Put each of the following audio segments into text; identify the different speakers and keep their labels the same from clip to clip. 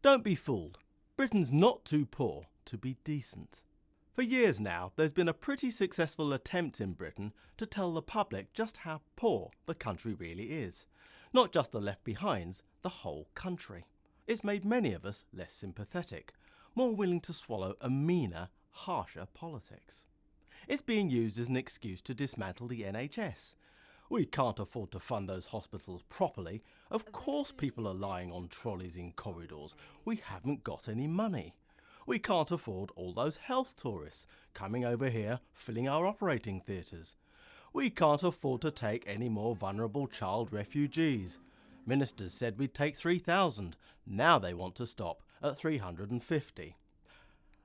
Speaker 1: Don't be fooled. Britain's not too poor to be decent. For years now, there's been a pretty successful attempt in Britain to tell the public just how poor the country really is. Not just the left behinds, the whole country. It's made many of us less sympathetic, more willing to swallow a meaner, harsher politics. It's being used as an excuse to dismantle the NHS. We can't afford to fund those hospitals properly. Of course people are lying on trolleys in corridors. We haven't got any money. We can't afford all those health tourists coming over here filling our operating theatres. We can't afford to take any more vulnerable child refugees. Ministers said we'd take 3,000. Now they want to stop at 350.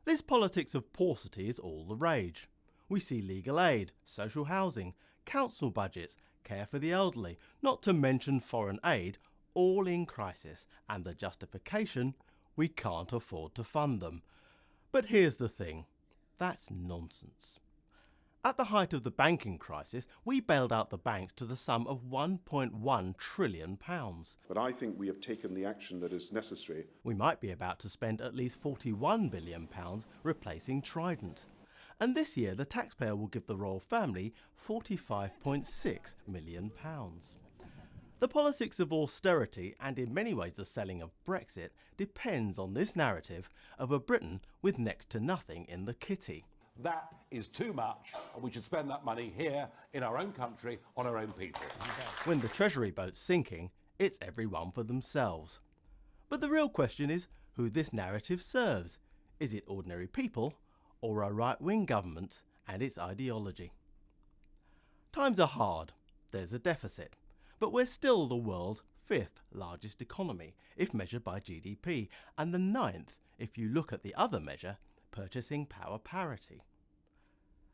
Speaker 1: This politics of paucity is all the rage. We see legal aid, social housing, council budgets, care for the elderly, not to mention foreign aid, all in crisis, and the justification: we can't afford to fund them. But here's the thing, that's nonsense. At the height of the banking crisis, we bailed out the banks to the sum of £1.1 trillion.
Speaker 2: But I think we have taken the action that is necessary.
Speaker 1: We might be about to spend at least £41 billion replacing Trident. And this year the taxpayer will give the royal family £45.6 million. The politics of austerity, and in many ways the selling of Brexit, depends on this narrative of a Britain with next to nothing in the kitty.
Speaker 3: That is too much, and we should spend that money here in our own country on our own people.
Speaker 1: When the Treasury boat's sinking, it's everyone for themselves. But the real question is who this narrative serves. Is it ordinary people or a right-wing government and its ideology? Times are hard, there's a deficit, but we're still the world's 5th largest economy if measured by GDP, and the 9th if you look at the other measure, purchasing power parity.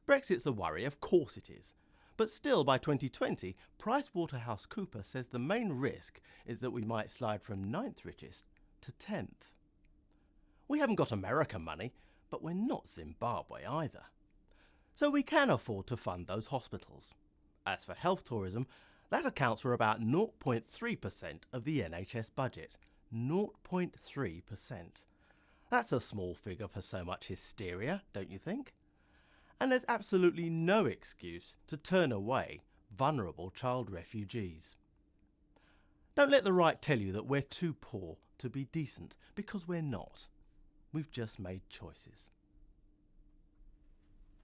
Speaker 1: Brexit's a worry, of course it is, but still by 2020 PricewaterhouseCoopers says the main risk is that we might slide from 9th richest to 10th. We haven't got American money, but we're not Zimbabwe either. So we can afford to fund those hospitals. As for health tourism, that accounts for about 0.3% of the NHS budget. 0.3%. That's a small figure for so much hysteria, don't you think? And there's absolutely no excuse to turn away vulnerable child refugees. Don't let the right tell you that we're too poor to be decent, because we're not. We've just made choices.